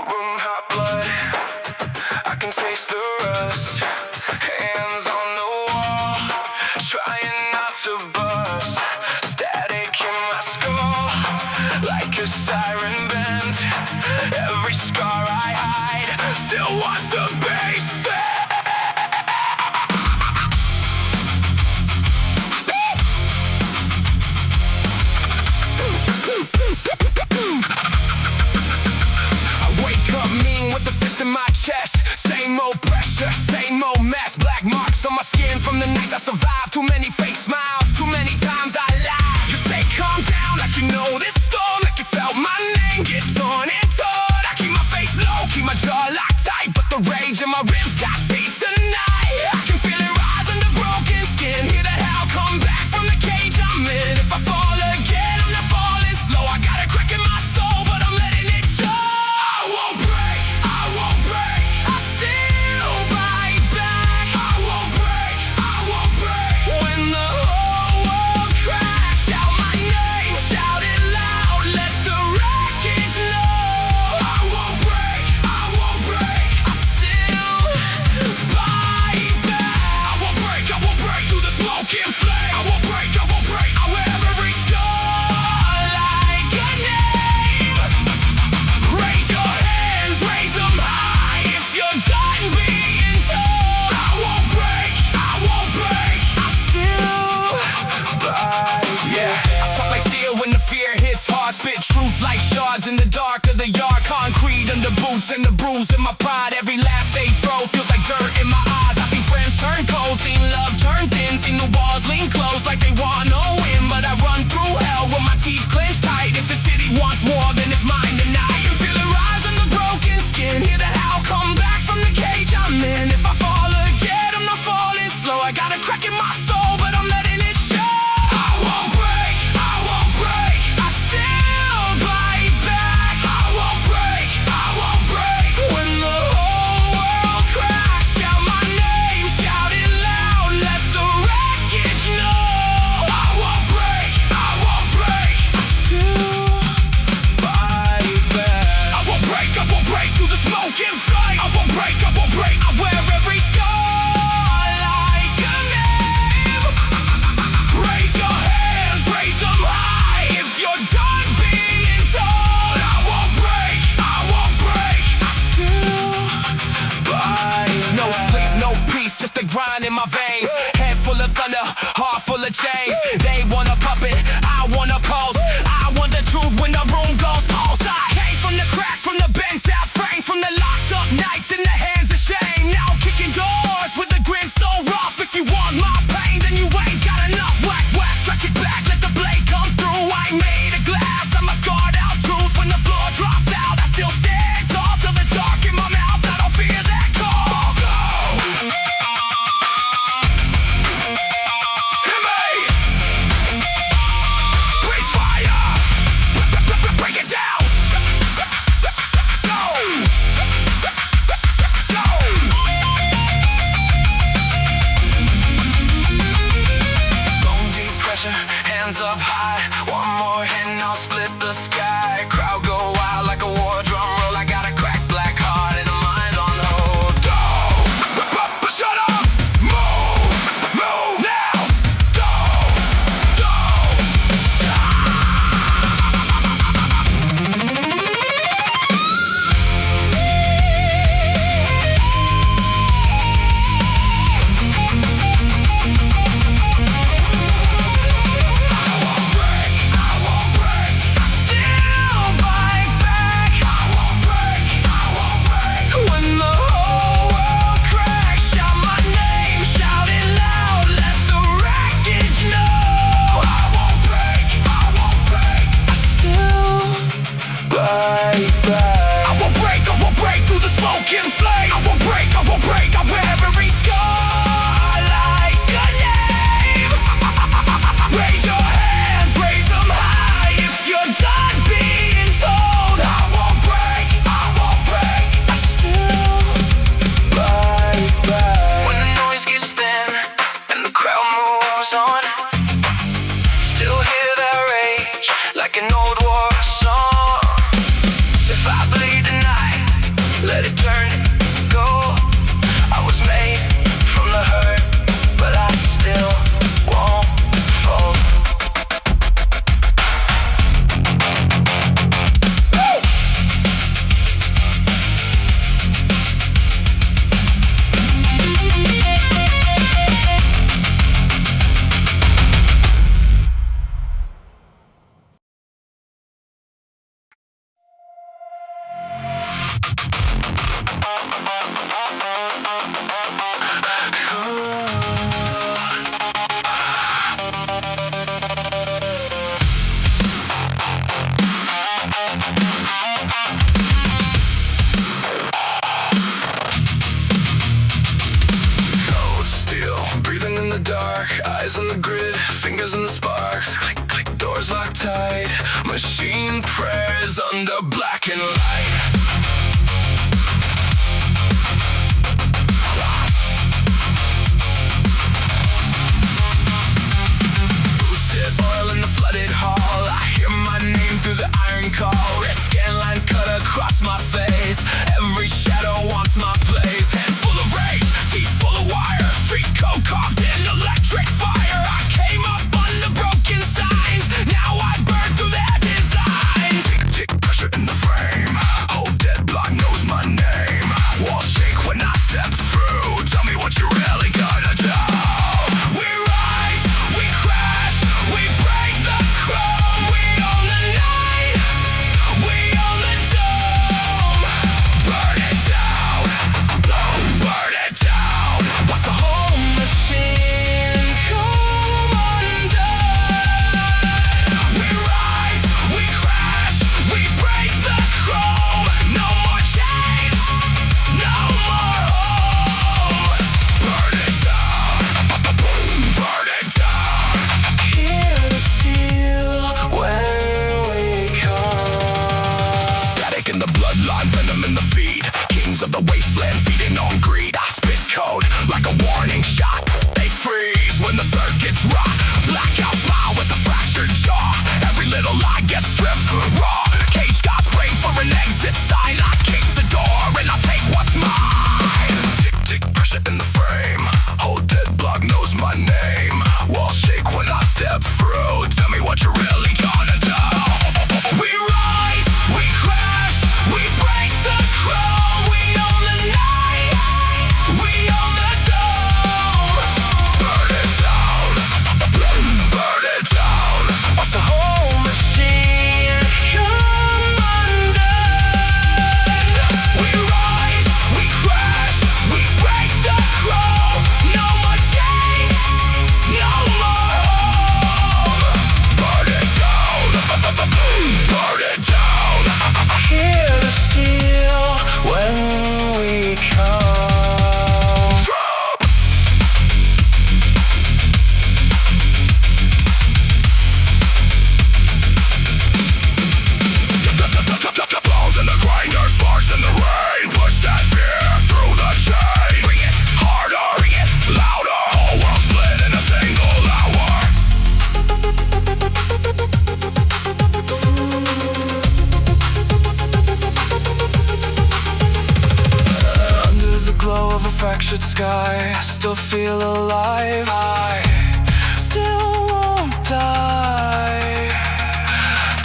Boom, hot blood, I can taste the rust. Hands on the wall, trying not to bust. Static in my skull, like a siren bend. Every scar I hide still wants to be said. Same old pressure, same old mess. Black marks on my skin from the nights I survived. Too many fake smiles, too many times I lied. You say calm down like you know this storm, like you felt my name get torn and torn. I keep my face low, keep my jaw locked tight, but the rage in my ribs got teeth tonight. I can feel it rise under broken skin. Hear that howl come back from the cage I'm in. If I fall again, I'm not falling slow. I got a crack in my soul, but I'm letting it show. I won't break, I won't break. I still bite back. I won't break, I won't break. When the whole world cracks, shout my name, shout it loud, let the wreckage know. I won't break, I won't break. I still bite back. I won't break through the smoking flame. I won't break, I won't break. I wear every scar like a name. Raise your hands, raise them high if you're done being told. I won't break, I won't break. I still bite. Yeah, I talk like steel when the fear hits hard. Spit truth like shards in the dark of the yard. Concrete under boots and the bruise in my pride. Every laugh they throw feels like dirt in my eyes. I see friends turn cold, seen love turn thin. Seen the walls lean close like they want no win. But I run through hell with my teeth clenched tight. If the city wants more, then it's mine tonight. You feel it rise on the broken skin. Hear the howl come back from the cage I'm in. If I fall again, I'm not falling slow. I got a crack in my soul, but I'm letting it show. I won't break, I won't break. I still bite back. I won't break, I won't break. When the whole world cracks, shout my name, shout it loud, let the wreckage know. I won't break, I won't break. I still bite back. I won't break through the smoking flame. I won't break, I won't break. I wear every scar like a name. Raise your hands, raise them high if you're done being told. I won't break, I won't break. I still bite. No sleep, no peace, just a grind in my veins. Head full of thunder, heart full of chains. They want a puppet, I want a pulse. I want the truth when the room goes pulse. I came from the cracks, from the bent out frame, from the locked up nights in the hands of shame. Now I'm kicking doors with a grin so rough. If you want my pain, then you ain't got enough. Whack, whack, stretch it back, let the blade come through. I ain't made of glass, I'm a scarred out truth. When the floor drops out, I still stand tall till the dark in my mouth. I don't fear that call. Go! Hit me! Breathe fire! Break it down! Go! Go! Bone deep pressure, hands up high. One more hit and I'll split the sky. Crowd go wild like a war drum roll. I got a cracked black heart and a mind on hold. Go! Shut up! Move! Move now! Go! Don't like an old war song. If I bleed tonight, sparks, click, click, doors locked tight. Machine prayers under blackened light. Oil in the flooded hall. I hear my name through the iron call. Red scan lines cut across my face. Every shadow wants my place. Hands full of rage, teeth full of wire. Street code carved in electric fire. I came up under broken signs. Now I burn through their designs. Tick, tick, pressure in the frame. Whole dead block knows my name. Walls shake when I step through. Tell me what you really gonna do. Of the wasteland feeding on greed. I spit code like a warning shot. They freeze when the circuits rock. Blackout smile with a fractured jaw. Every little lie gets stripped raw. Cage God's brain for an exit sign. I kick the door and I take what's mine. Tick, tick, pressure in the frame. Whole dead block knows my name. Walls shake when I step through. Tell me what you really gonna do. We rise, we crash, we break the code. Fractured sky, I still feel alive. I still won't die.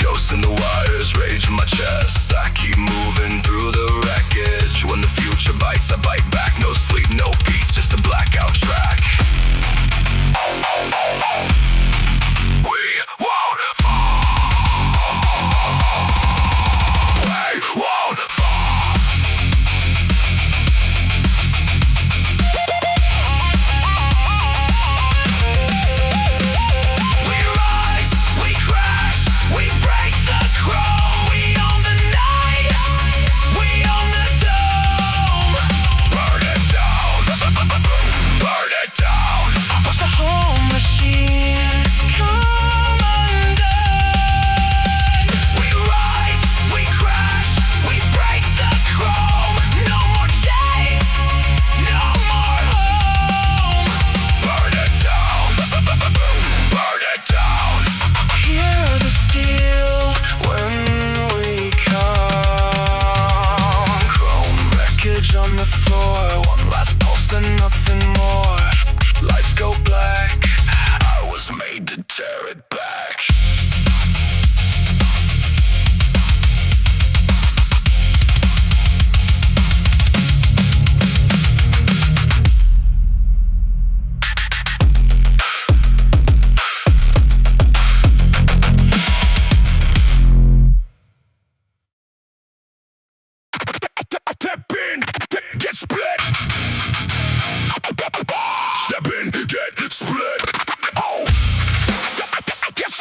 Ghosts in the wires rage in my chest. I keep moving through the wreckage. When the future bites, I bite back. No sleep, no peace, just a blackout track. We won't fall. We won't fall. Step in, get split. Oh. Get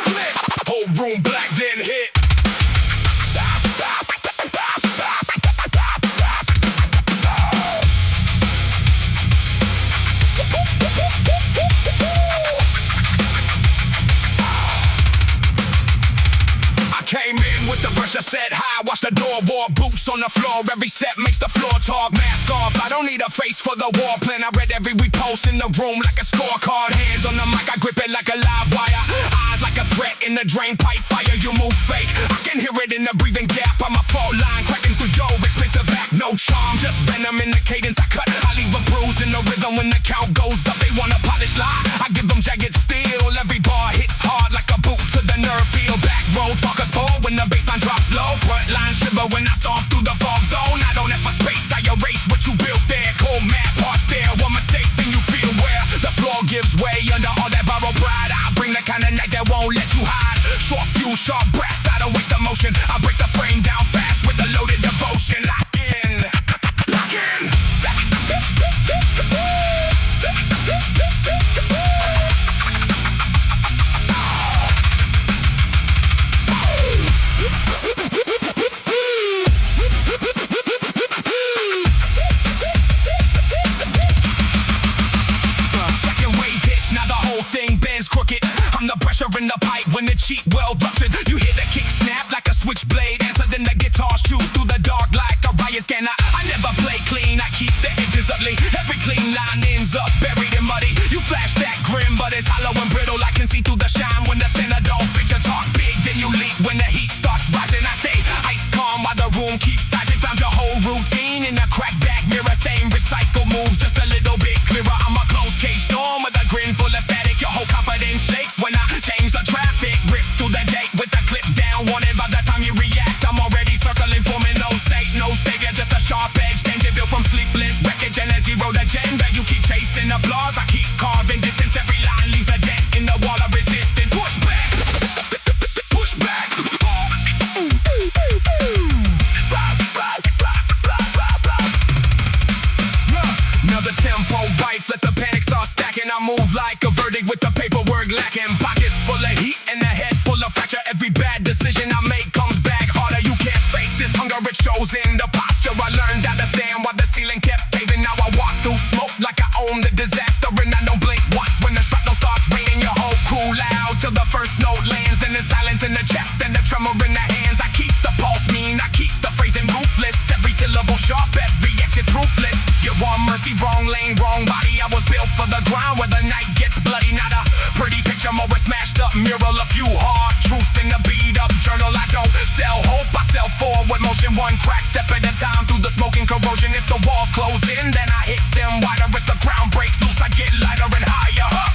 the set high, watch the door, wore boots on the floor. Every step makes the floor talk, mask off. I don't need a face for the war plan. I read every repost in the room like a scorecard. Hands on the mic, I grip it like a live wire. Eyes like a threat in the drain pipe fire. You move fake, I can hear it in the breathing gap. I'm a fault line, cracking through your expensive act. No charm, just venom in the cadence I cut. I leave a bruise in the rhythm when the count goes up. They wanna polish lie, I give them jagged steel. Every bar hits hard like a boot to the nerve field. Back row talkers pull when the baseline drops low. Front line shiver when I stomp through the fog zone. I don't have my space, I erase what you built there. Cold math, hard stare, one mistake then you feel where the floor gives way under all that borrowed pride. I bring the kind of night that won't let you hide. Short fuse, sharp breath, I don't waste emotion. I break the frame down fast with the loaded devotion. Lock in, lock in. I'm the pressure in the pipe when the cheek well ruptured. You hear the kick snap like a switchblade. Answer then the guitar shoot through the dark like a riot scanner. I never play clean, I keep the edges ugly. Every clean line ends up buried in muddy. You flash that grim, but it's hollow and brittle. I can see through the shine when the center don't fit your talk big. Then you leap when the heat starts rising. I stay ice calm while the room keeps sizing. Found your whole routine in a cracked back mirror. Same recycle moves, just a little bit clearer. I'm a closed cage storm with a grin full of static. Your whole confidence shakes when I change the traffic. Rip through the date with the clip down. Warning by the time you react, I'm already circling for me. No state, no savior, just a sharp edge. Danger built from sleepless wreckage and a zeroed agenda. You keep chasing applause, I keep carving distance. Every line leaves a dent in the wall of resistance. Push back, push back. Now the tempo bites, let the panic start stacking. I move like a verdict with the paperwork lacking. Pockets full of heat and a head full of fracture. Every bad decision I make comes back harder. You can't fake this hunger, it shows in the posture. I learned how to stand while the ceiling kept caving. Now I walk through smoke like I own the disaster. And I don't blink once when the shrapnel starts raining. Your whole crew loud till the first note lands. And the silence in the chest and the tremor in the hands. I keep the pulse mean, I keep the phrasing ruthless. Every syllable sharp, every exit ruthless. You want mercy, wrong lane, wrong body. I was built for the ground where the night gets bloody. Not a pretty picture, more a smashed up mural. A few hard truths in the beat up journal. I don't sell hope, I sell forward motion. One crack step at a time through the smoke and corrosion. If the walls close in, then I hit them wider. If the ground breaks loose, I get lighter and higher up.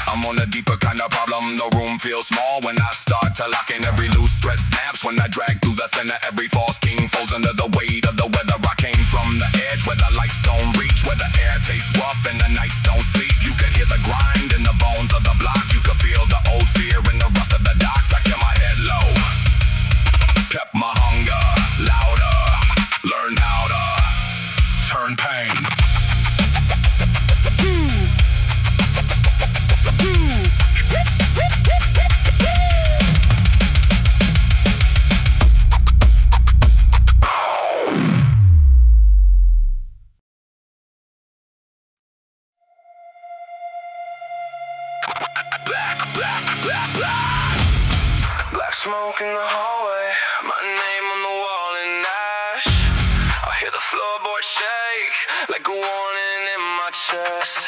I'm on a deeper kind of problem. The room feels small when I start to lock in. Every loose thread snaps when I drag through the center. Every false king folds under the weight of the weather. I came from the edge where the lights don't reach, where the air tastes rough and the nights don't sleep. You could hear the grind in the bones of the block. You could feel the old fear in the rust of the docks. I kept my head low, kept my hunger louder, learned how to turn pain. Black smoke in the hallway, my name on the wall in ash. I hear the floorboard shake like a warning in my chest.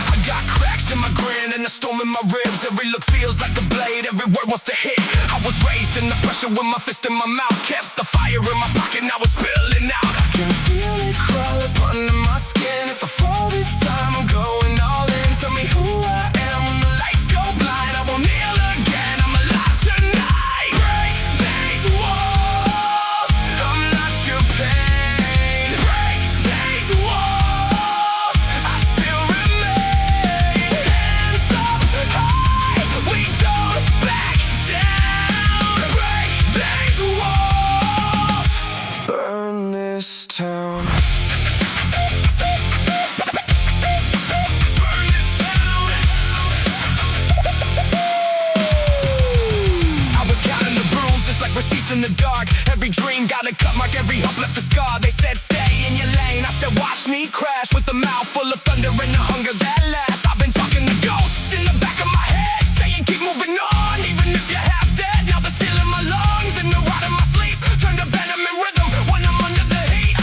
I got cracks in my grin and a storm in my ribs. Every look feels like a blade, every word wants to hit. I was raised in the pressure with my fist in my mouth. Kept the fire in my pocket, now it's spilling out. I can feel it crawl up under my skin. If I fall this time, I'm going all in. Tell me who I am when the lights go blind. I won't kneel again, I'm alive tonight. Break these walls, I'm not your pain. Break these walls, I still remain. Hands up high, we don't back down. Break these walls, burn this town. solid cut mark, every hump left a scar. They said stay in your lane, I said watch me crash. With a mouth full of thunder and the hunger that lasts. I've been talking to ghosts in the back of my head, saying keep moving on, even if you're half dead. Now they're still in my lungs and the rot in my sleep. Turn to venom and rhythm when I'm under the heat.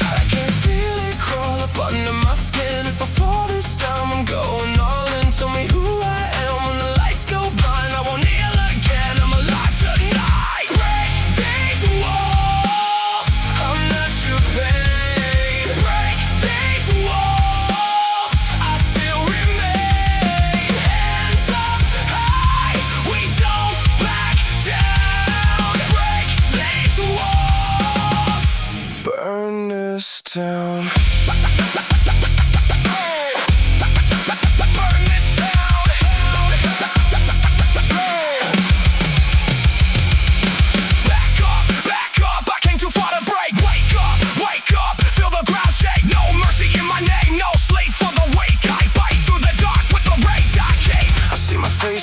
I can feel it crawl up under my skin. If I fall this time, I'm going all in. Tell me who I am when the lights go blind. I won't kneel again, I'm alive tonight. Break these walls, I'm not your pain. Break these walls, I still remain. Hands up high, we don't back down. Break these walls, burn this town.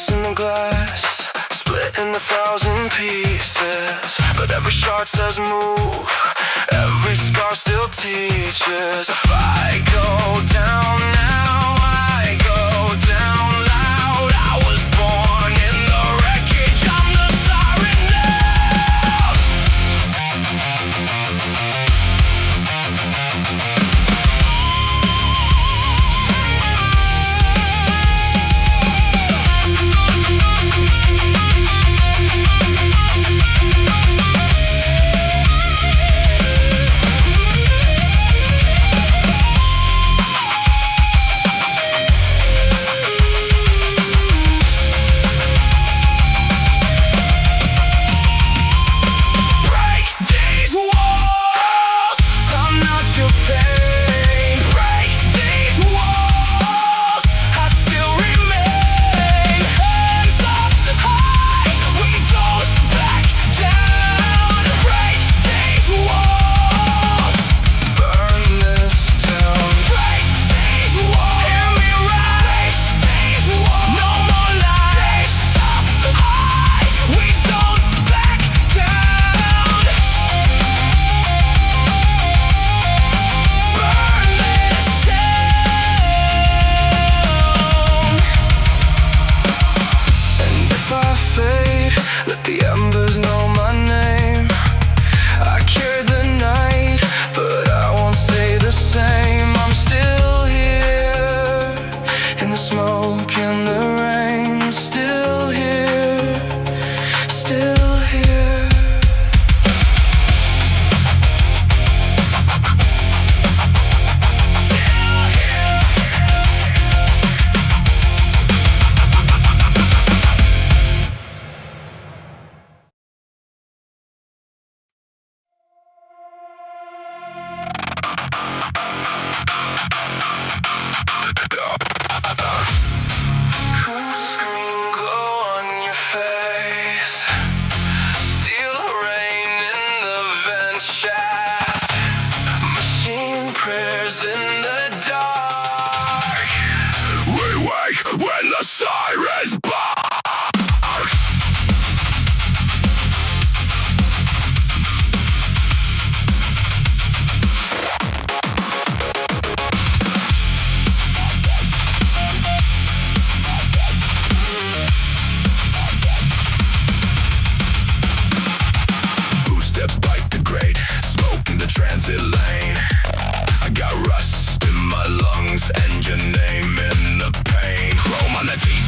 In the glass, split in 1,000 pieces, but every shard says move, every scar still teaches. If I go down now, I go down loud. I was born in the wreckage, I'm the siren now. Let the embers know my name. I carry the night, but I won't stay the same. I'm still here, in the smoke and the rain. Still here, still here. Prayers in the dark. We wake when the sirens bark. Who steps bike the grate, smoke in the transit lane. I got rust in my lungs and your name in the pain. Chrome on the TV.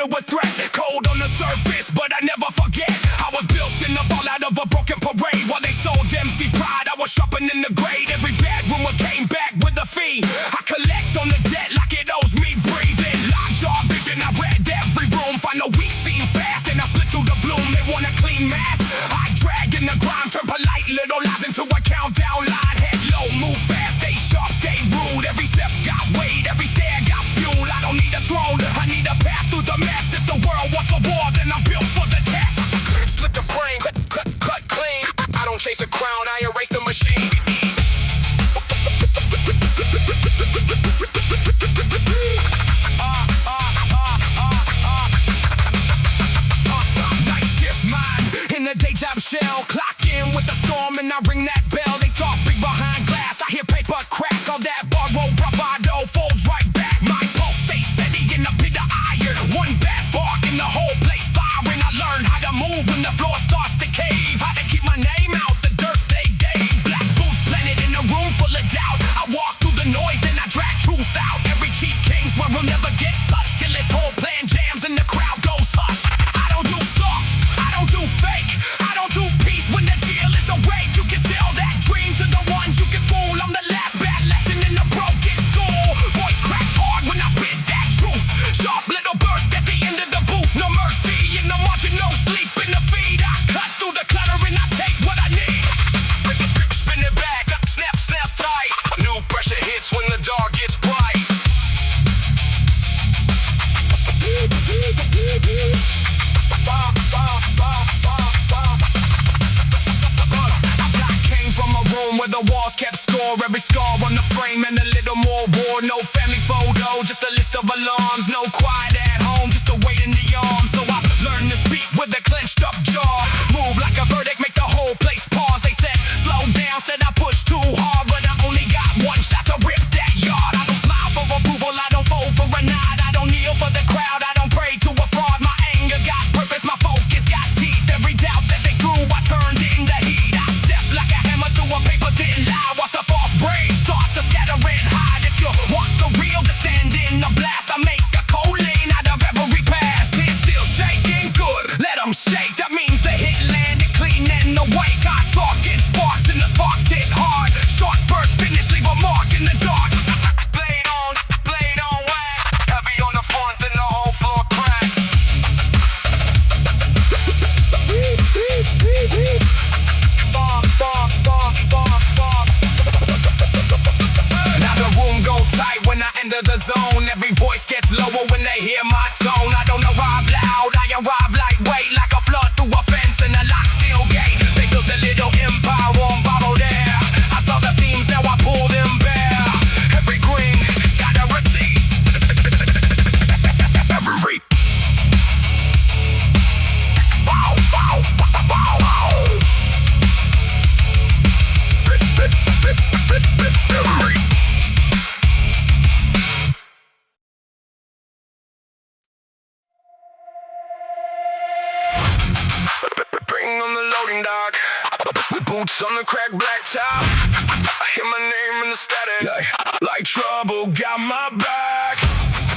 to a threat. Cold on the surface, but I never forget. I was built in the fallout of a broken parade. While they sold empty pride, I was sharpening the grade. Every bad rumor came back with a fee. I collect on the debt like it owes me breathing. Lockjaw vision, I read every room. Find the weak scene fast, and I split through the bloom. They want a clean mask. I drag in the grime, turn polite little lies into a countdown line. Head low, move fast, stay sharp, stay rude. Every step got weight, every stare got fuel. I don't need a throne, I need a path through the mess. If the world wants a war, then I'm built for the test. Split the frame, cut clean. I don't chase a crown, I erase the machine. Night shift mind in the day job shell. Clock in with the storm and I ring that bell. They talk big behind glass, I hear paper crack. All that borrowed bravado folds right back. My pulse stays steady in the pit of iron. One bad spark in the whole place firing. I learned how to move when the floor starts to cave. How to keep my name out the dirt they gave. Black boots planted in a room full of doubt. I walk through the noise, then I drag truth out. Every cheat king's where we'll never get touched till his whole plan jams and the crowd goes hush. I don't do soft, I don't do fake. I don't do peace when the deal is awake. You can sell that dream to the ones you can fool. I'm the last bad lesson in the broken school. Voice cracked hard when I spit that truth. Sharp little burst at the end of the booth. No mercy in the margin, no sleep in the feed. I cut through the clutter and I take what I need. Spin it back, snap, snap tight. New pressure hits when the dark gets bright. I came from a room where the walls kept score. Every scar on the frame and a little more war. No family photo, just a list of alarms. No quiet at home, just a weight in the arms. So I learned to speak with a clenched up jaw. Move like a verdict, make the whole place pause. They said, slow down, said I pushed too hard. But I only got one shot to rip that yard. I don't smile for approval, I don't fold for a nod. I don't kneel for the crowd, I don't pray to a fraud. My anger got purpose, my focus got teeth. Every doubt that they threw, I turned into heat. I stepped like a hammer through a paper thin lie. Watch the false brains start to scatter and hide. If you want the real to stand in the blast, I make a cold lane out of every pass. They're still shaking good, let them shake. That means the hit landed clean and awake. I talk in sparks and the sparks hit hard. Short burst finish, leave a mark in the dark. Blade on wax. Heavy on the front, then the whole floor cracks. Now the room go tight when I enter the zone. Every voice gets lower when they hear my tone. I don't arrive loud, I arrive lightweight. Like a flood through a fence and a lock steel gate. They built a little empire on borrowed air. I saw the seams, now I pull them bare. Every green got a receipt. Every wow, wow, wow, wow. Every bring on the loading dock. Boots on the cracked black top. I hear my name in the static. Like trouble, got my back.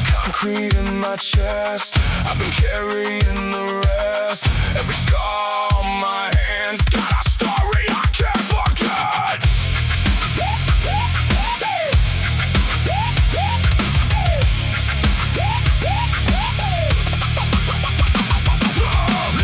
Concrete in my chest. I've been carrying the rest. Every scar on my hands got a story I can't forget.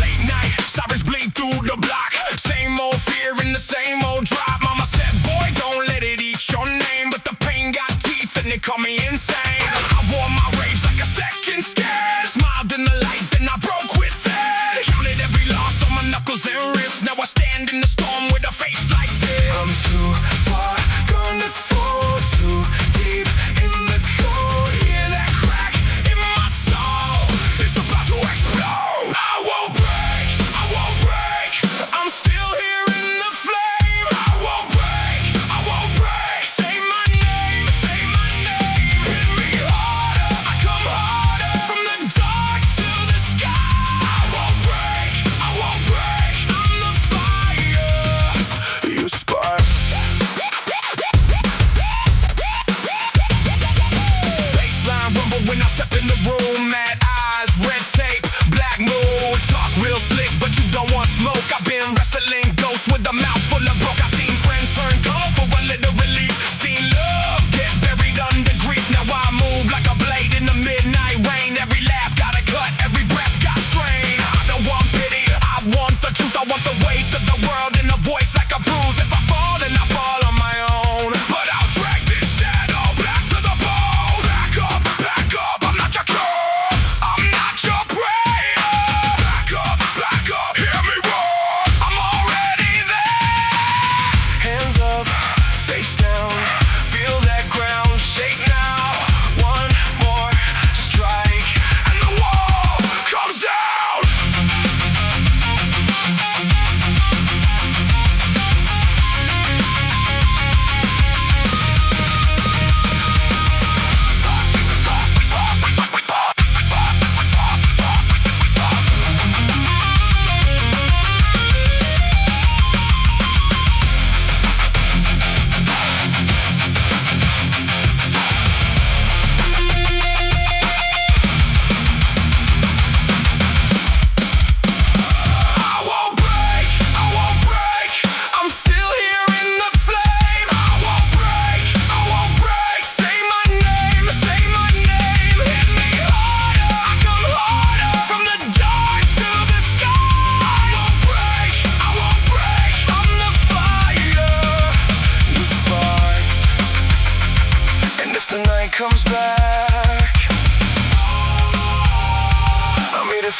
Late night, sirens bleed through the block. Same old fear in the same old drop. Mama said, boy, don't let it eat your name. But the pain got teeth and they call me insane. I wore my rage like a second scare. Smiled in the light, then I broke with it. Counted every loss on my knuckles and wrists. Now I stand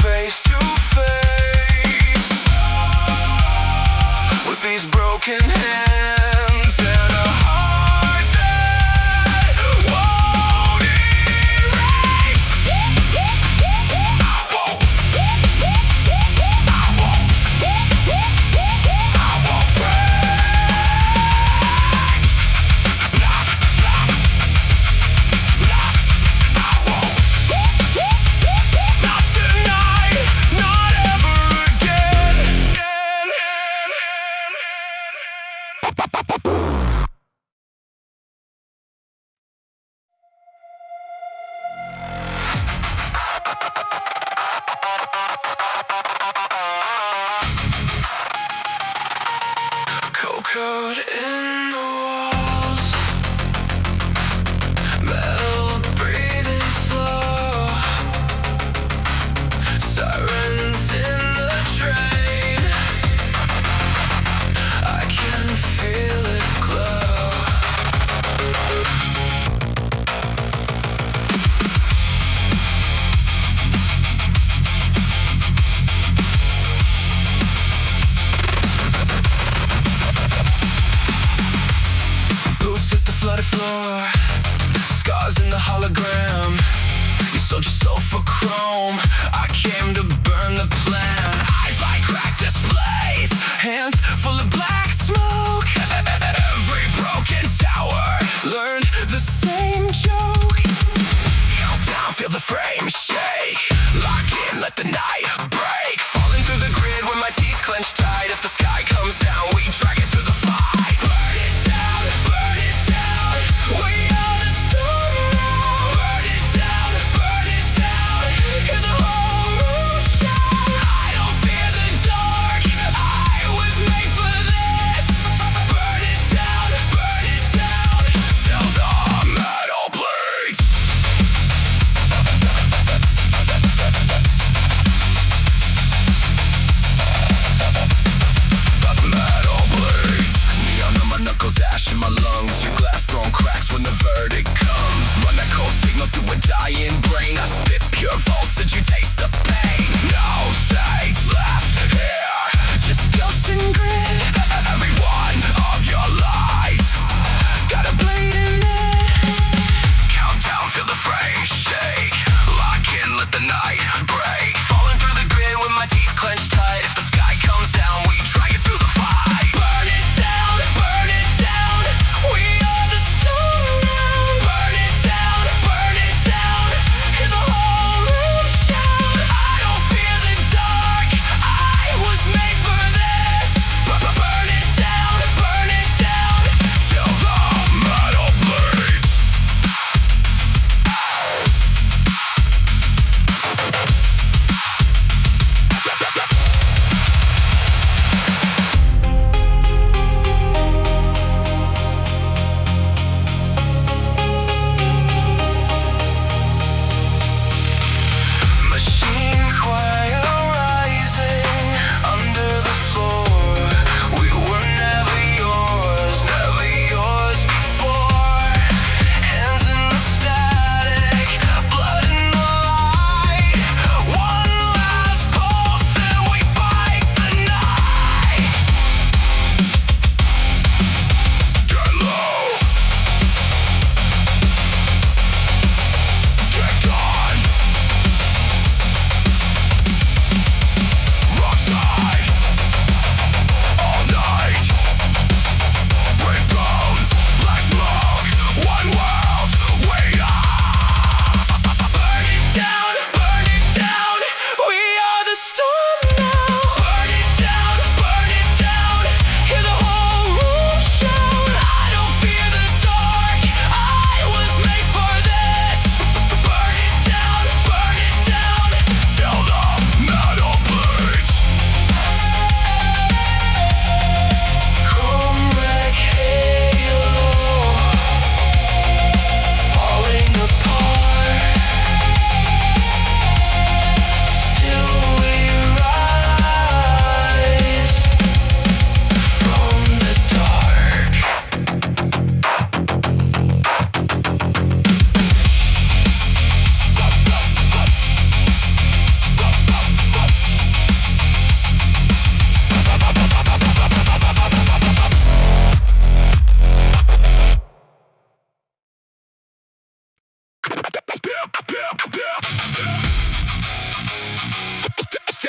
face to face with these broken hands and a heart that won't erase.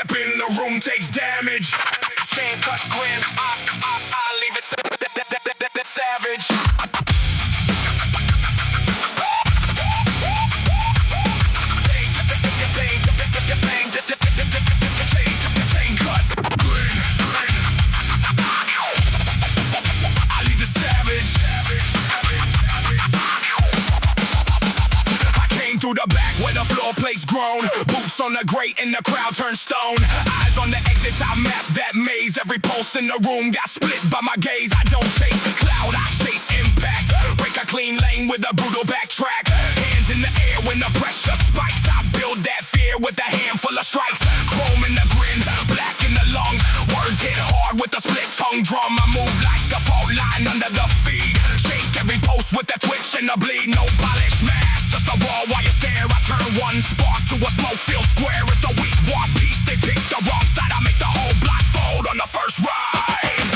step in the room takes damage. Chain cut grin, I leave it savage. Through the back where the floor plate's grown. Boots on the grate and the crowd turns stone. Eyes on the exits, I map that maze. Every pulse in the room got split by my gaze. I don't chase cloud, I chase impact. Break a clean lane with a brutal backtrack. Hands in the air when the pressure spikes. I build that fear with a handful of strikes. Chrome in the grin, black in the lungs. Words hit hard with a split tongue drum. I move like a fault line under the feed. Shake every post with the twitch and the bleed. No polish mask, just a raw wire stare. I turn one spark to a smoke-filled square. If the weak want peace, they pick the wrong side. I make the whole block fold on the first ride.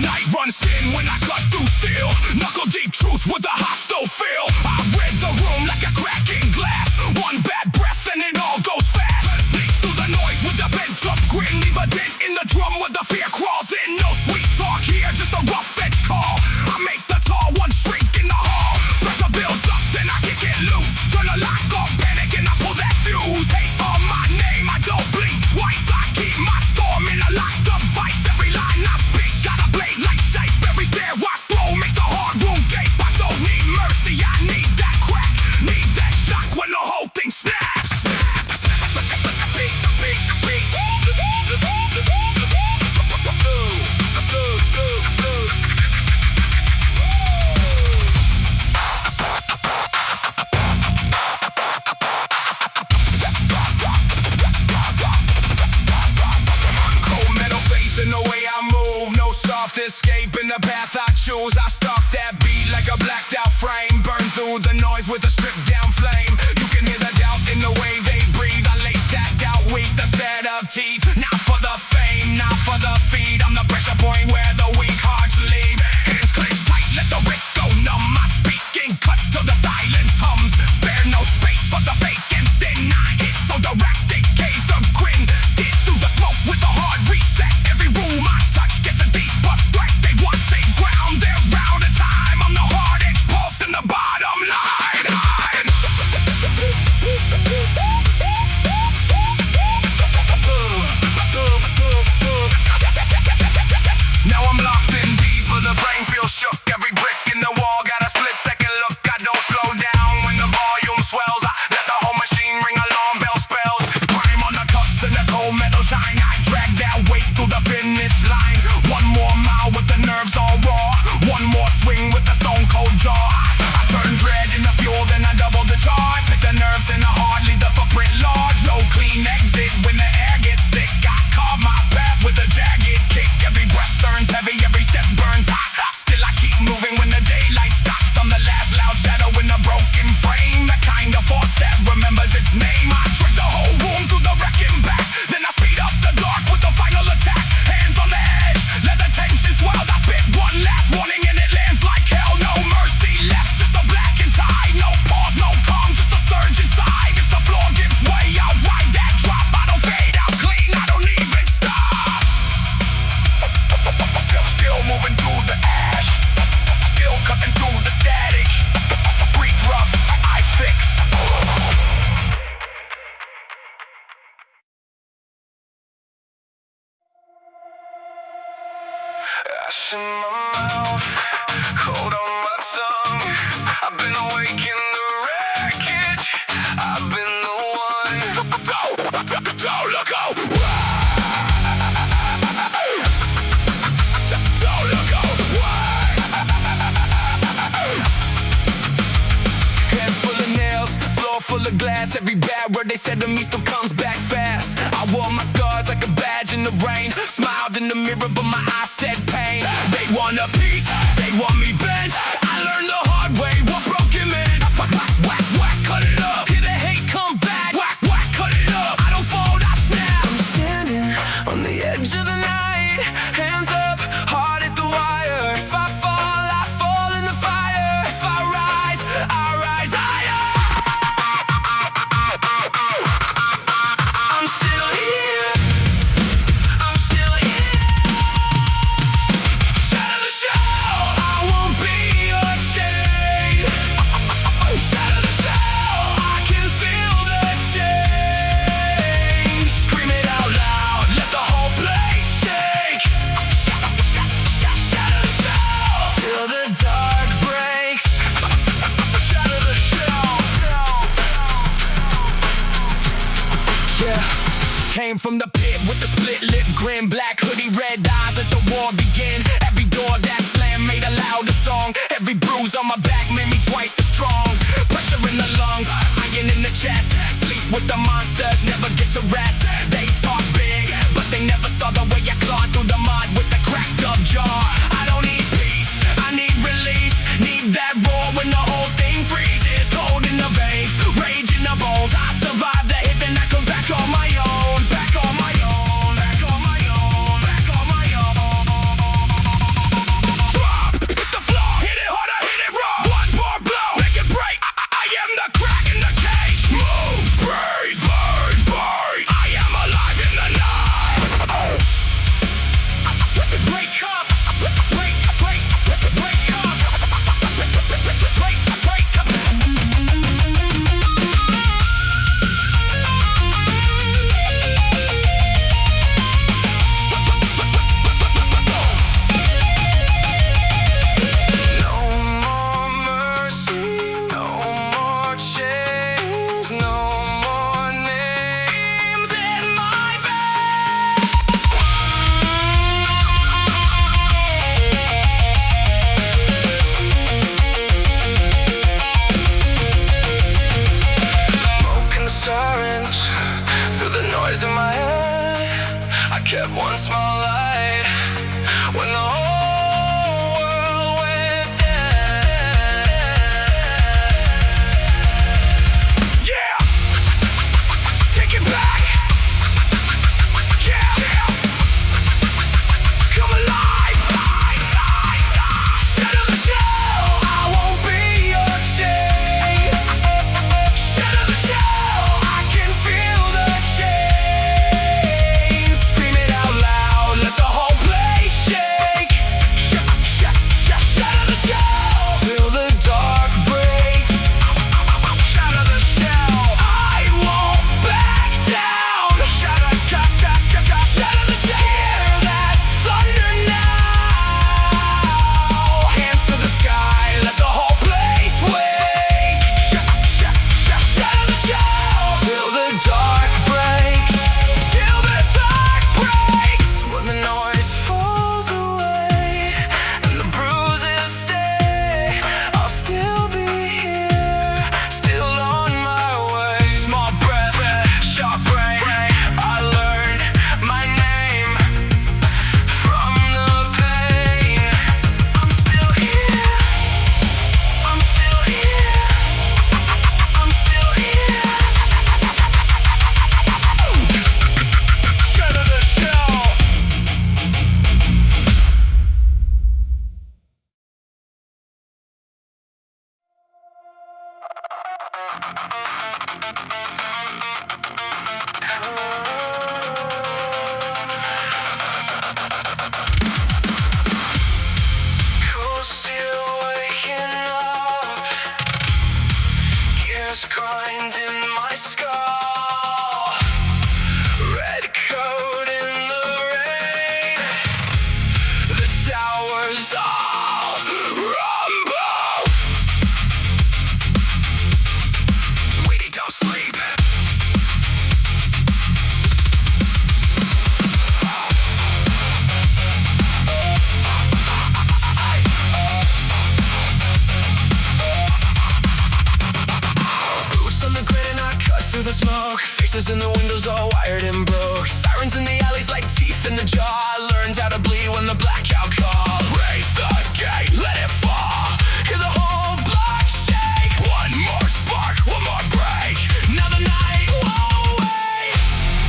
Night run spin when I cut through steel. Knuckle deep truth with a hostile feel. I read the room like a cracking glass. One bad breath and it all goes fast. Sneak through the noise with a bent up grin. Leave a dent in the drum with the fear crawls in. No sweet talk here, just a rough edge call. I make the tall one shrink in the hall. Pressure builds up, then I kick it loose. Turn the lock off, panic and I pull that fuse. Hate on my name, I don't blink twice. I keep my storm in a locked up vice. Every line I speak got a blade like shape. Every stare I throw makes a hard room gape. I don't need mercy, I need that crack. Need that shock when the whole thing snaps. Escape in the path I choose. I stalk that beat like a blacked out frame. Burn through the noise with a stripped down flame. You can hear the doubt in the way they breathe. I lay stacked out weak, the set of teeth. Not for the fame, not for the feed. I'm the pressure point where the weak hearts leave. Hands clenched tight, let the wrist go numb. My speaking cuts till the silence hums. Spare no space for the fake and thin. I hit so direct they gaze the grin. Skid through the smoke with a hard reset. Every room I touch gets a deep threat. They want safe ground, they're round a time. I'm the hard edge pulse in the bottom line. Now I'm locked in deeper, the brain feels shook. Every brick in the wall got a split second look. I don't slow down when the volume swells. I let the whole machine ring alarm bell spells. Prime on the cuffs and the cold metal shine. I drag that weight through the finish line. One more mile with the nerves all raw. One more swing with the stone cold jaw. I turn dread in the fuel, then I double the charge. Take the nerves in the heart, leave the footprint large. No clean exit when the air gets thick. I carve my path with a jagged kick. Every breath turns heavy, every step burns hot. Still I keep moving when the daylight stops. I'm the last loud shadow in a broken frame. The kind of force that remembers its name. I trick the whole room through the wrecking back. Then I speed up the dark with the final attack. Hands on the edge, let the tension swell. I spit one last warning and it lands like hell. No mercy left, just a black and tie. No pause, no calm, just a surge inside. If the floor gives way, I'll ride that drop. I don't fade out clean, I don't even stop. Still moving through the ash. Still cutting through the static. Breathe rough, eyes fix. Ash in my mouth, cold on my tongue. I've been awake in the wreckage. I've been the one. Don't look out. Don't look out. Head full of nails, floor full of glass. Every bad word they said to me still comes back fast. I wore my scars like a badge in the rain. Smiled in the mirror, but my eyes said pain. They want a piece, they want me bent. I learned the hard way, what broken men. Whack, whack, whack, cut it up. Hear the hate come back. Whack, whack, cut it up. I don't fold, I snap. I'm standing on the edge of the night. Hands up, heart at the wire. If I fall, I fall. came from the pit with the split lip grin, black hoodie, red eyes, let the war begin. Every door that slammed made a louder song. Every bruise on my back made me twice as strong. Pressure in the lungs, iron in the chest. Sleep with the monsters, never get to rest. They talk big, but they never saw the way I clawed through the mud with the cracked up jaw. I don't need peace, I need release. Need that roar when the whole thing freezes. Cold in the veins, rage in the bones. I survive the hit, then I come back on my own. Back on my own, back on my own, back on my own. Drop, hit the floor, hit it harder, hit it raw. One more blow, make it break. I am the crack in the cage. Move, breathe, burn, burn. I am alive in the night. Break up, break, break, break up. Break up. No more mercy, no more chains, no more names in my bed. Smoke and the sirens, through the noise in my head, I kept one small light when the whole world went dead. Yeah! Take it back! Yeah! Yeah! Come alive! Shatter the shell! I won't be your chain! Shatter the shell! I can feel the chains! Scream it out loud, let the whole place shake! Shatter the shell! Till the dark breaks. Shatter the shell! I won't back down! Shatter the shell! Hear that thunder now! Hands to the sky, let the whole place wake! Shatter the shell! Till the dark breaks. Till the dark breaks! When the noise falls away and the bruises stay, I'll still be here, still on my way. Small breath, sharp brain. I learned my name from the pain. I'm still here, I'm still here, I'm still here. Shatter the shell! Cold steel waking up, gears grinding my skull. Red coat in the rain, the towers all rumble. We don't sleep. Boots on the grid and I cut through the smoke. Faces in the windows all wired and broke. Sirens in the alleys like teeth in the jaw. I learned how to bleed when the blackout called. Raise the gate, let it fall. Hear the whole block shake. One more spark, one more break. Now the night won't wait.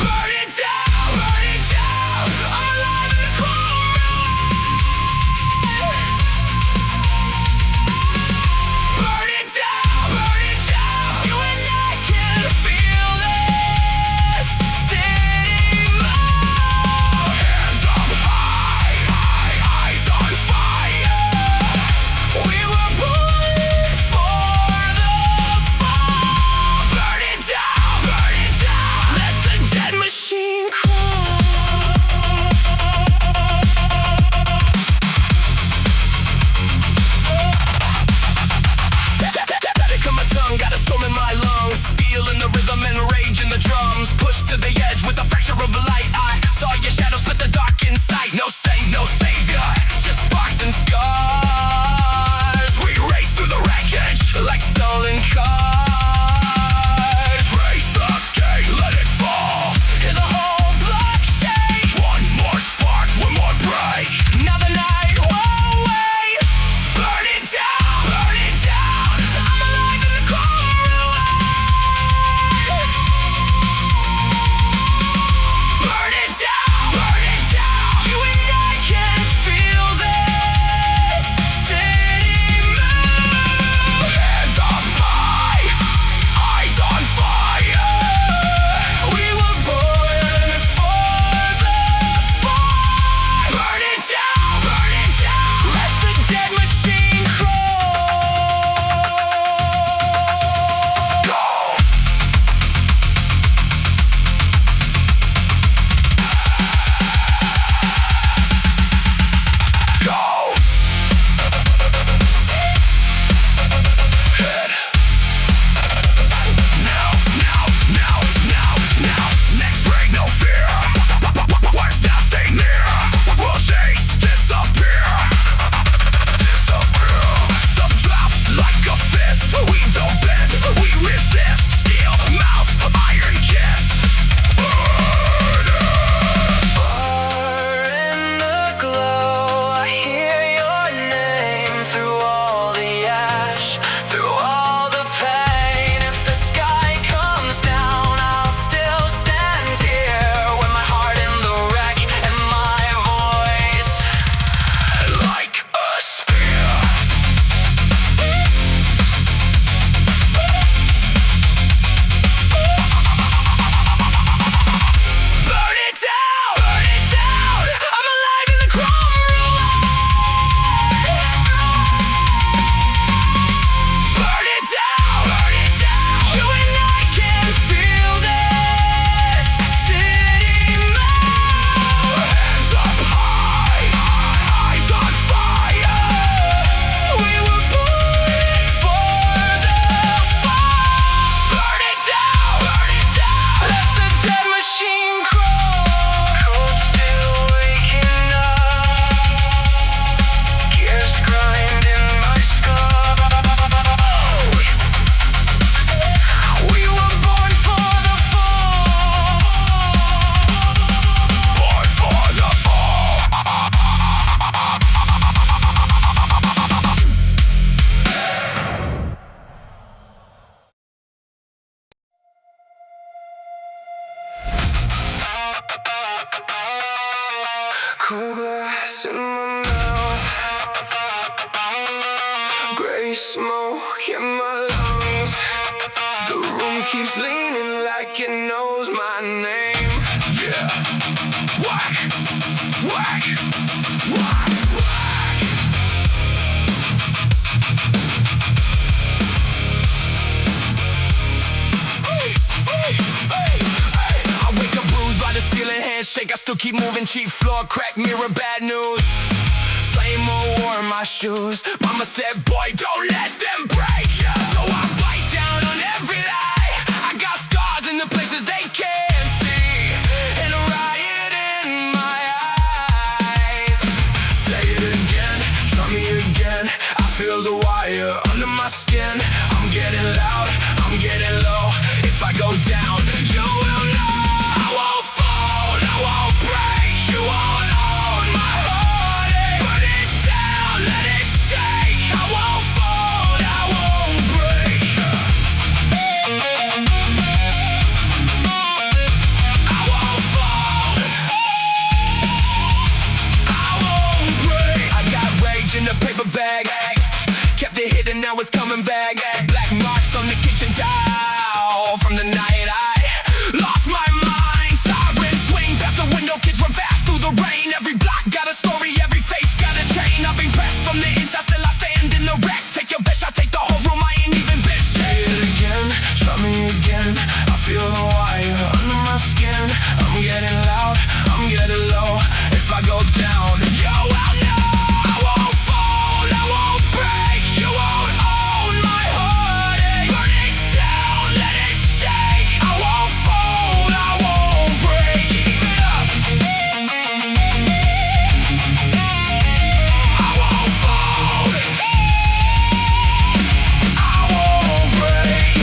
Burn it down, burn it down. I'm alive in the cold rain. Burn it down, burn it down. You and I can feel this city move. Hands smoke in my lungs. The room keeps leaning like it knows my name. Yeah. Whack, whack, whack, whack. Hey, hey, hey, hey. I wake up bruised by the ceiling, handshake. I still keep moving, cheap floor, crack mirror, bad news. Same old war in my shoes. Mama said, boy, don't let them break you. So I bite down on every lie. I got scars in the places they can't see, and a riot in my eyes. Say it again, try me again. I feel the wire under my skin. I'm getting loud, I'm getting low. If I go down, you will know. I won't fall, I won't break. You won't own my heart. Put it down, let it shake. I won't fall, I won't break. I won't fall, I won't break. I got rage in the paper bag. Kept it hidden, now it's coming back. Black marks on the kitchen tile from the night I lost my mind. Sirens swing past the window, kids run fast through the rain. Every block got a story, every face got a chain. I've been pressed from the inside, still I stand in the wreck. Take your best shot, take the whole room, I ain't even been shit. Say it again, try me again. I feel the wire under my skin. I'm getting loud, I'm getting low. If I go down, yo, I'll know. I won't fall, I won't break. You won't own my heartache. Burn it down, let it shake. I won't fall, I won't break. Keep it up. I won't fall, I won't break.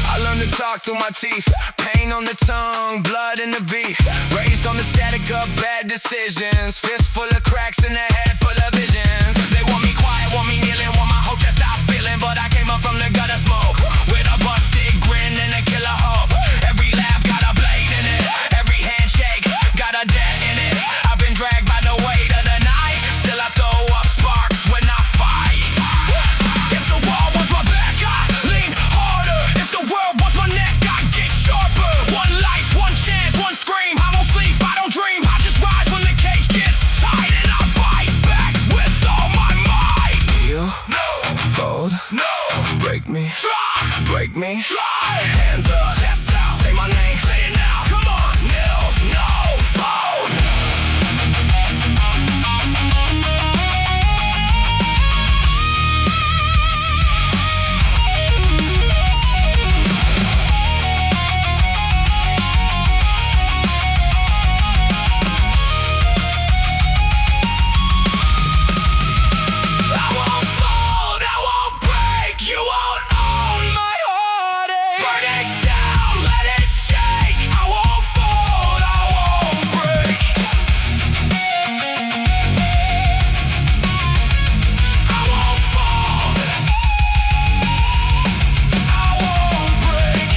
I learned to talk through my teeth. Pain on the tongue, blood in the beat. Raised on the static of bad decisions. Fist full of cracks in the head full of visions. They want me quiet, want me kneeling, want my whole chest out feeling. But I came up from the gutter smoke with a busted grin and a killer hope. Every laugh got a blade in it. Every handshake got a dent in it. I've been dragged by the weight of the night. Still I throw up sparks when I fight. If the wall was my back, I lean harder. If the world was my neck, I get sharper. One life, one chance, one scream. I don't sleep, I don't dream. I just rise when the cage gets tight, and I bite back with all my might. You No, fold, no, break me, try, break me. try. Hands up, Chest out, say my name. say it now. Come on, no, fold. I won't fold, I won't break. You won't own my heartache. Burn it down, let it shake. I won't fold, I won't break. I won't fold, I won't break.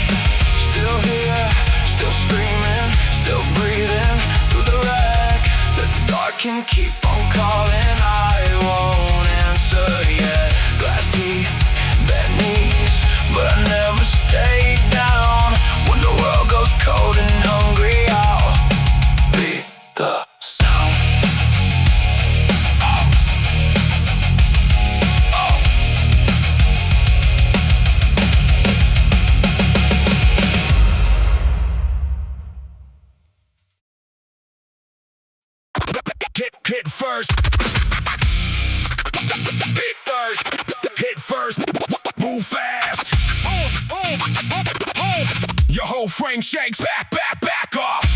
Still here, still screaming, still breathing through the wreck. The dark can keep on calling. I won't answer yet. Glass teeth, bad knees, but I never stay down. When the world goes cold and hungry, I'll be the sound. Hit first. Hit first. Hit first. Move fast. Your whole frame shakes. Back off.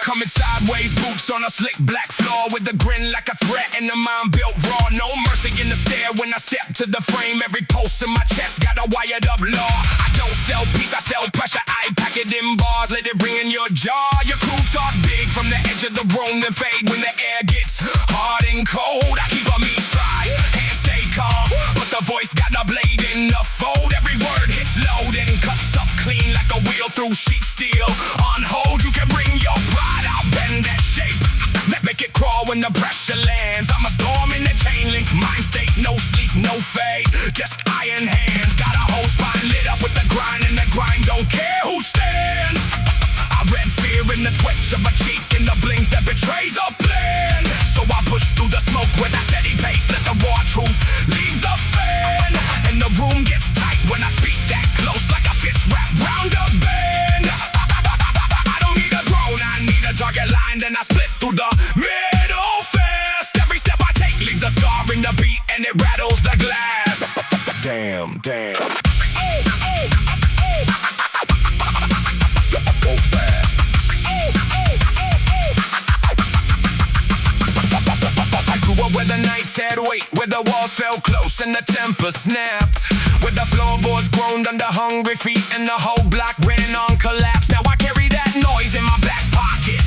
Coming sideways, boots on a slick black floor with a grin like a threat and a mind built raw. No mercy in the stare when I step to the frame. Every pulse in my chest got a wired up law. I don't sell peace, I sell pressure. I pack it in bars, let it ring in your jaw. Your crew talk big from the edge of the room, then fade when the air gets hard and cold. I keep a pressure lands. I'm a storm in the chain link, mind state, no sleep, no fade. Just iron hands, got a whole spine lit up with the grind, and the grind don't care who stands. I read fear in the twitch of a cheek, in the blink that betrays a plan. So I push through the smoke with a steady pace, let the raw truth leave the fan. And the room gets tight when I speak that close, like a fist wrapped round a band. I don't need a throne, I need a target line, then I split through the middle fast. Every step I take leaves a scar in the beat, and it rattles the glass. Damn, damn. Where the nights had weight, where the walls fell close and the temper snapped, where the floorboards groaned under hungry feet and the whole block ran on collapse. Now I carry that noise in my back pocket,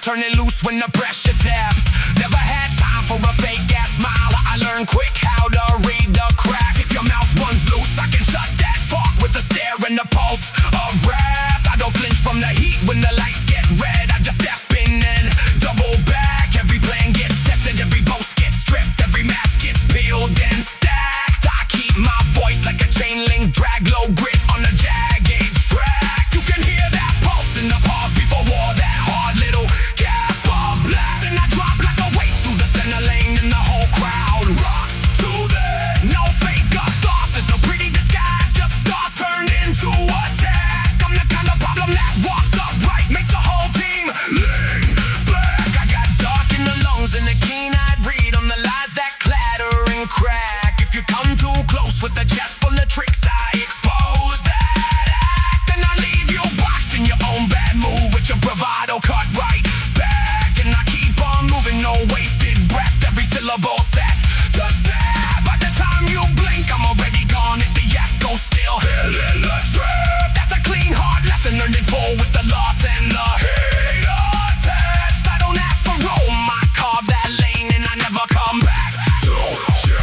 turn it loose when the pressure taps. Never had time for a fake ass smile, I learned quick how to read the cracks. If your mouth runs loose, I can shut that talk with the stare and the pulse of wrath. I don't flinch from the heat when the lights get red, I just step in and double back. Every plan gets tested, every boast gets stripped, every mask gets peeled and stacked. I keep my voice like a chain link, drag low grit on a jagged track. You can hear that pulse in the pause before war, that hard little gap of black. And I drop like a weight through the center lane, and the whole crowd rocks to that. No fake thoughts, there's no pretty disguise, just scars turned into attack. I'm the kind of problem that walks upright, makes a whole team lean back. I got dark in the lungs and a keen-eyed read on the lies that clatter and crack. If you come too close with a chest full of tricks, I expose that act. Then I leave you boxed in your own bad move with your bravado cut right back. And I keep on moving, no wasted breath, every syllable set to snap. By the time you blink, I'm already gone. If the echo still hell in the trap, that's a clean hard lesson learned in full with the loss and the hate attached. I don't ask for Rome, I carve that lane and I never come back. Don't you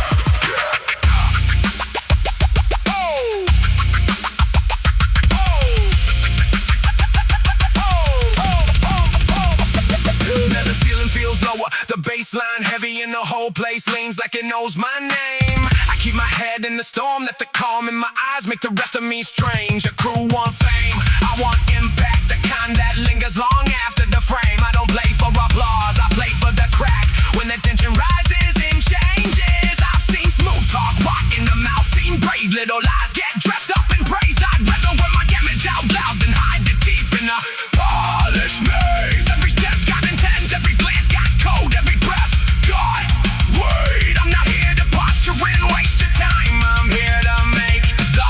Now the ceiling feels lower, the baseline heavy, and the whole place leans like it knows my name. I keep my head in the storm, let the calm in my eyes make the rest of me strange. A crew want fame, I want impact, the kind that lingers long after the frame. I don't play for applause, I play for the crack. When the tension rises and changes, I've seen smooth talk, rock in the mouth, seen brave little lies get dressed up in praise. I'd rather wear my damage out loud than hide it deep in a polished maze. Every step got intent, every glance got code, every breath got weight. I'm not here to posture and waste your time, I'm here to make the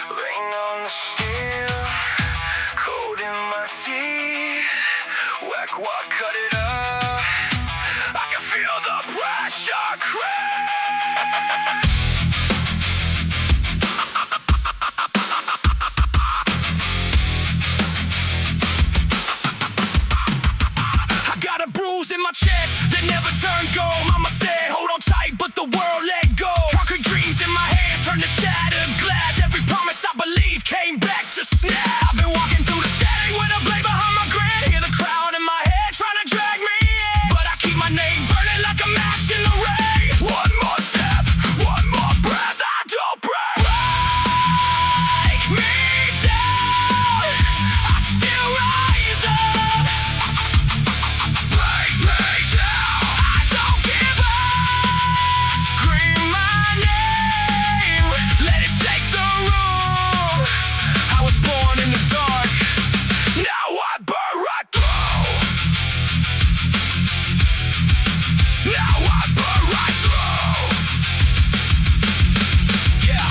Rain on the steel, cold in my teeth. Whack, what, cut it up. I can feel the pressure crack. I got a bruise in my chest that never turned gold. Mama said, hold on tight, but the world let go. Concrete dreams in my hands turned to shattered glass. Every promise I believed came back to snap. I've been walking through the static with a blade behind my grin. Hear the crowd in my head trying to drag me in, but I keep my name burning like a match in the rain. One more step, one more breath, I don't break. Break me down, I still rise up. Break me down, I don't give up. Scream my name, let it shake the room. I was born in the dark, now I burn right through. Now I burn right through. Yeah,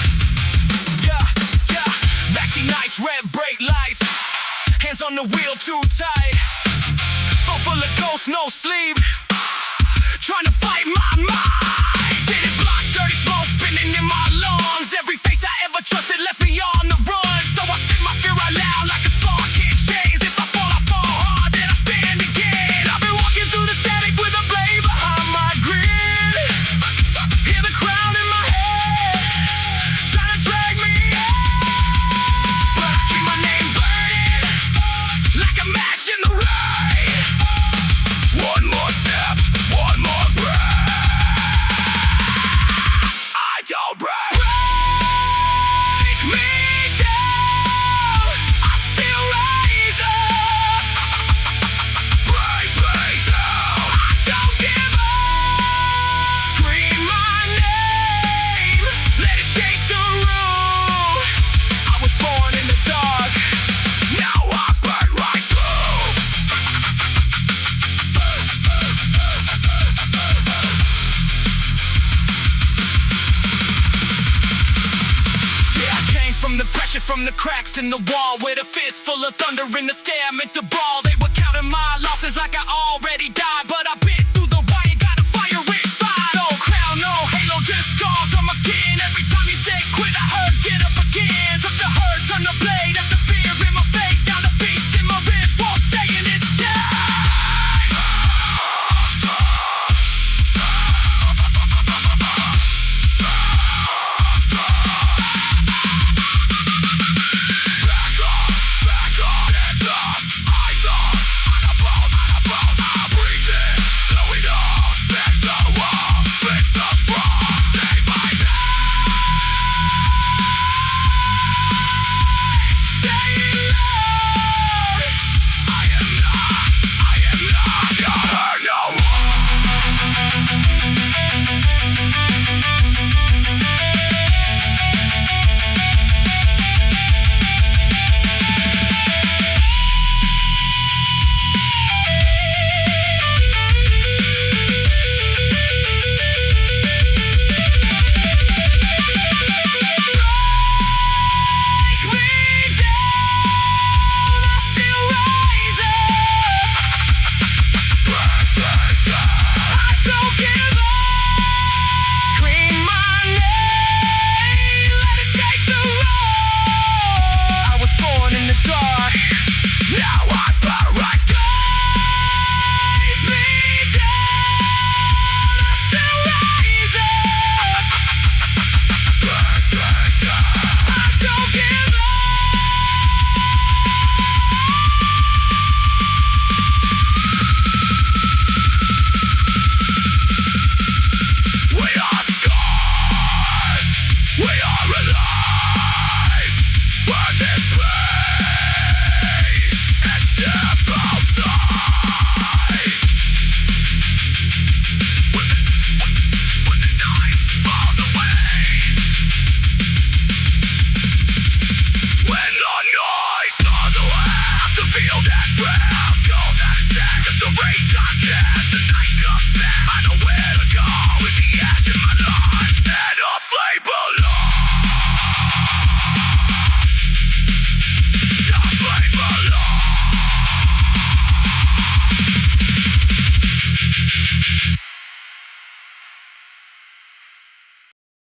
yeah, yeah. Backseat nights, red brake lights, hands on the wheel too tight. Phone full of ghosts, no sleep, trying to fight my mind. City block, dirty smoke spinning in my lungs. Watching from the cracks in the wall, with a fist full of thunder in the stare meant to brawl. They were counting my losses like I already died, but